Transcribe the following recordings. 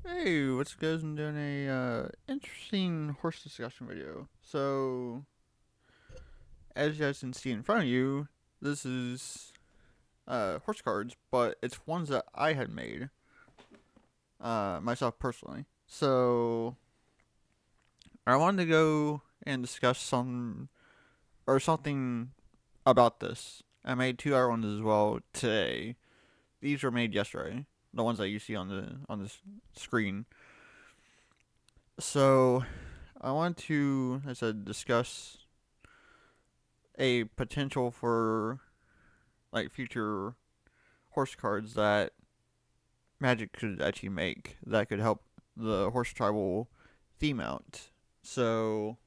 Hey, what's good? I'm doing a interesting horse discussion video. So, as you guys can see in front of you, this is horse cards, but it's ones that I had made myself personally. So, I wanted to go and discuss something about this. I made two other ones as well today. These were made yesterday. The ones that you see on the screen. So, I want to, as I said, discuss a potential for like future horse cards that Magic could actually make that could help the horse tribal theme out. So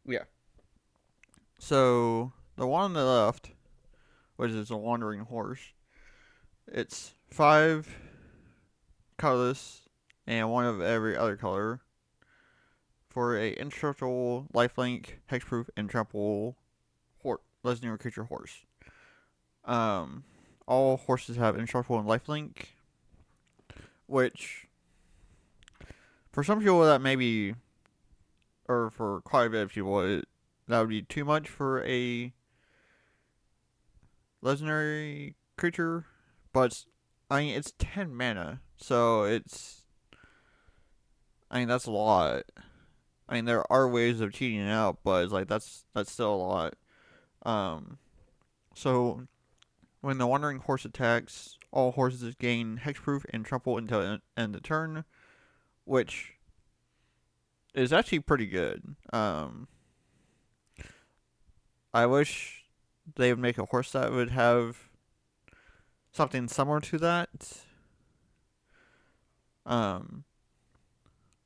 yeah. So the one on the left, which is a wandering horse, it's five colorless and one of every other color for a indestructible, lifelink, hexproof, and trample legendary creature horse. Um, all horses have indestructible and lifelink, which for some people that may be, or for quite a bit of people, that would be too much for a legendary creature. But I mean, it's 10 mana, so I mean that's a lot. I mean there are ways of cheating it out, but it's like that's still a lot. Um, so when the wandering horse attacks, all horses gain hexproof and trample until end of turn, which is actually pretty good. I wish they would make a horse that would have something similar to that. Um,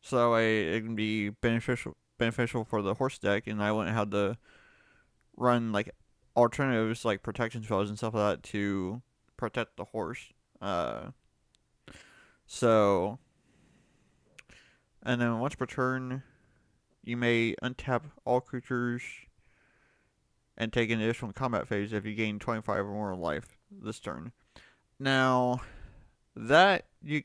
so that way it can be beneficial for the horse deck, and I wouldn't have to run like alternatives like protection spells and stuff like that to protect the horse. Uh, so and then once per turn, you may untap all creatures and take an additional combat phase if you gain 25 or more life this turn. Now that you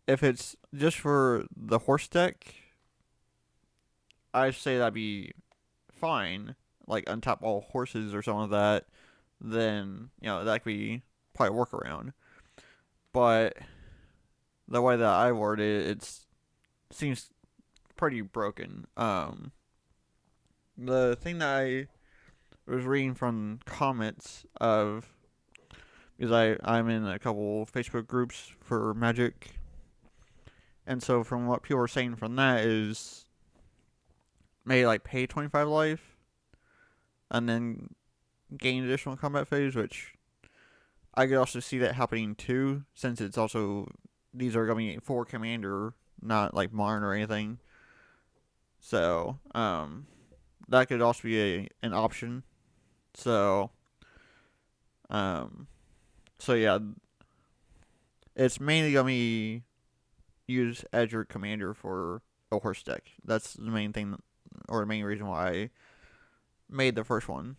if it's just for the horse deck, I say that'd be fine. Like untap all horses or something like that, then that could be probably a workaround. But the way that I word it, it seems pretty broken. The thing that I was reading from comments of because I'm in a couple Facebook groups for Magic, and so from what people are saying from that is maybe like pay 25 life and then gain additional combat phase, which I could also see that happening too, since it's also these are going to be for commander, not like modern or anything. So that could also be an option. So um, so yeah, it's mainly going to be use as your commander for a horse deck. That's the main thing, or the main reason why I made the first one.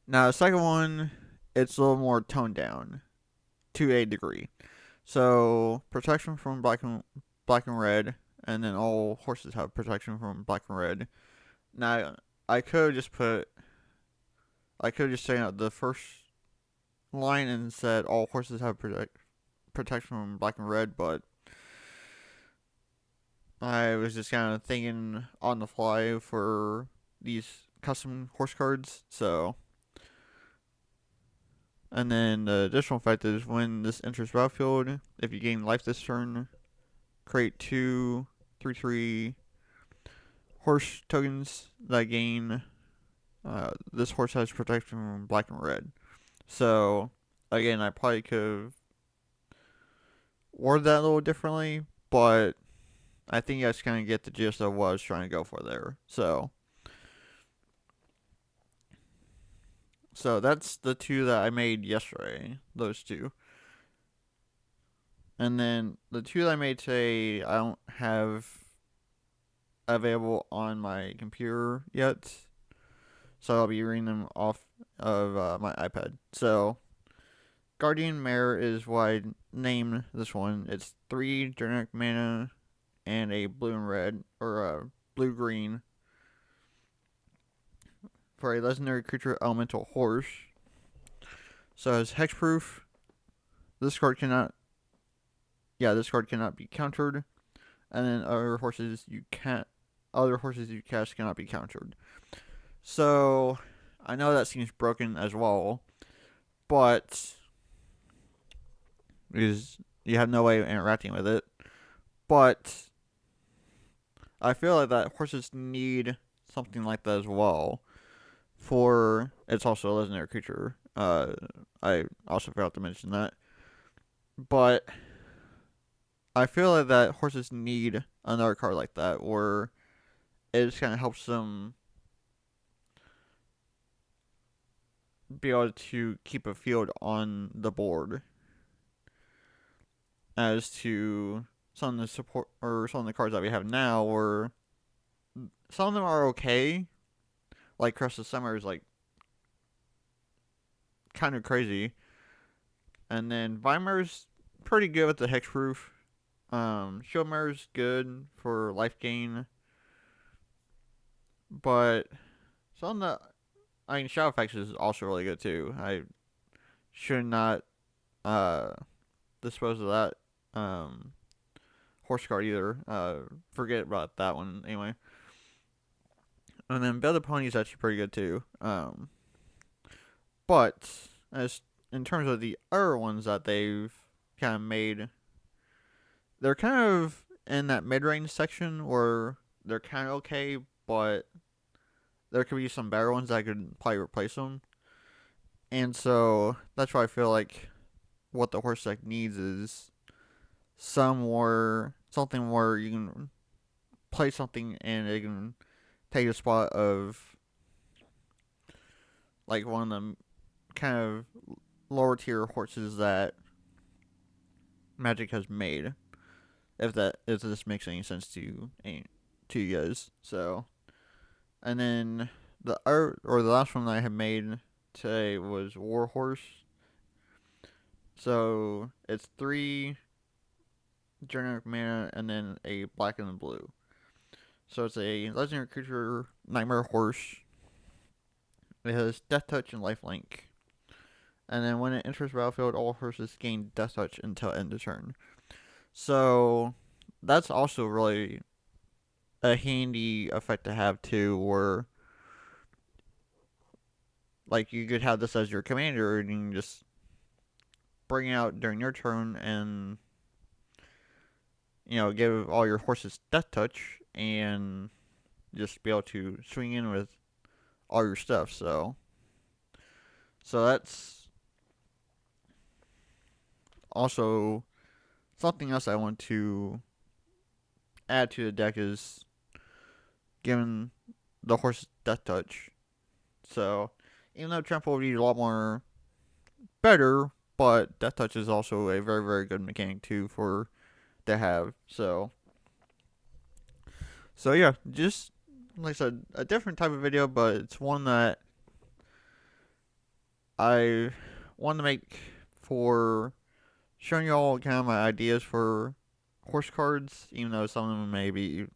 Now the second one, it's a little more toned down to a degree. So protection from black and red, and then all horses have protection from black and red. Now I could just put I could just say out the first line and said all horses have protection from black and red, but I was just kind of thinking on the fly for these custom horse cards. So and then the additional effect is when this enters battlefield, if you gain life this turn, create 2/3/3 horse tokens that gain. This horse has protection from black and red. So again, I probably could have worded that a little differently, but I think you guys kind of get the gist of what I was trying to go for there. So that's the two that I made yesterday. Those two. And then the two that I made today, I don't have available on my computer yet. So I'll be reading them off of my iPad. So Guardian Mare is what I named this one. It's 3 generic mana and a blue and red, or a blue green, for a legendary creature elemental horse. So it's hexproof. This card cannot. Yeah, this card cannot be countered, and then other horses you can't. Other horses you cast cannot be countered. So I know that seems broken as well, but because you have no way of interacting with it. But I feel like that horses need something like that as well. For it's also a legendary creature. I also forgot to mention that. But I feel like that horses need another card like that, where it just kind of helps them be able to keep a field on the board. As to some of the support or some of the cards that we have now, where some of them are okay. Like Crest of Summer is like kind of crazy, and then Vimar's pretty good with the hexproof. Shieldmare's good for life gain, but some of the Shadow Effects is also really good too. I should not uh dispose of that horse card either. Forget about that one anyway. And then Build a Pony is actually pretty good too. But as in terms of the other ones that they've kind of made, they're kind of in that mid-range section where they're kind of okay, but there could be some better ones that could probably replace them. And so that's why I feel like what the horse deck needs is something where you can play something and it can take a spot of like one of the kind of lower tier horses that Magic has made. If this makes any sense to you guys. So, and then the last one that I had made today was Warhorse. So it's 3 generic mana and then a black and a blue. So it's a legendary creature, Nightmare Horse. It has Death Touch and Lifelink. And then when it enters the battlefield, all horses gain Death Touch until end of turn. So that's also really a handy effect to have too, where like you could have this as your commander and you can just bring it out during your turn and give all your horses Death Touch and just be able to swing in with all your stuff. So that's also something else I want to add to the deck is giving the horse Death Touch. So even though Trample would be a lot more better, but Death Touch is also a very, very good mechanic too for to have. So yeah, just like I said, a different type of video, but it's one that I want to make for showing you all kind of my ideas for horse cards, even though some of them may be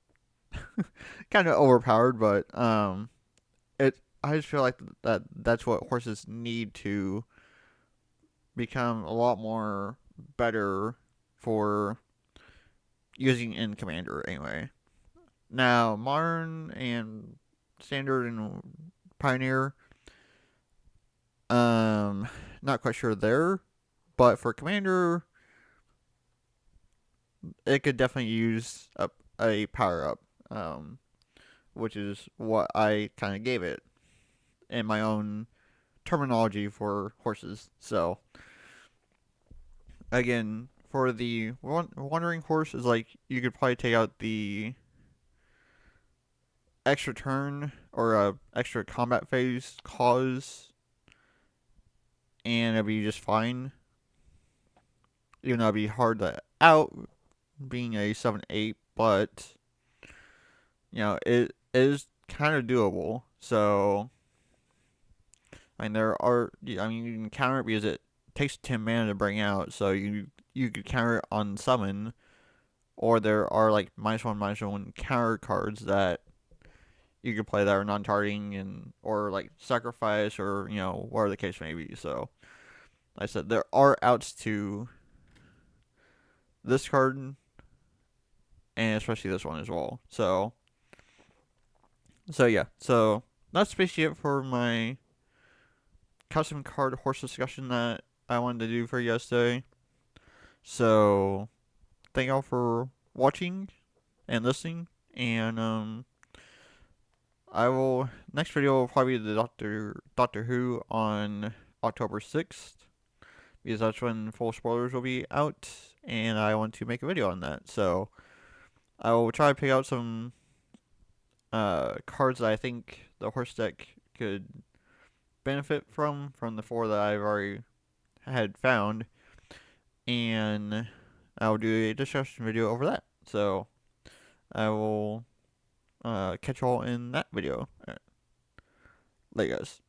kind of overpowered, but I just feel like that's what horses need to become a lot more better for using in Commander anyway. Now, Modern and Standard and Pioneer, not quite sure there, but for Commander, it could definitely use a power up, which is what I kind of gave it in my own terminology for horses. So, again, for the Wandering Horse, is like you could probably take out the extra turn or extra combat phase cause, and it'd be just fine. Even though it'd be hard to out being a 7/8, but it is kind of doable. So I mean, you can counter it because it takes 10 mana to bring out, so you could counter it on summon, or there are like -1/-1 counter cards that you could play that are non-targeting and or like sacrifice or whatever the case may be. So like I said, there are outs to this card and especially this one as well. So yeah, so that's basically it for my custom card horse discussion that I wanted to do for you guys today. So thank y'all for watching and listening, and I will next video will probably be the Doctor Who on October 6th, because that's when full spoilers will be out, and I want to make a video on that. So I will try to pick out some cards that I think the horse deck could benefit from the 4 that I've already had found, and I'll do a discussion video over that. So I will catch y'all in that video. Later, guys.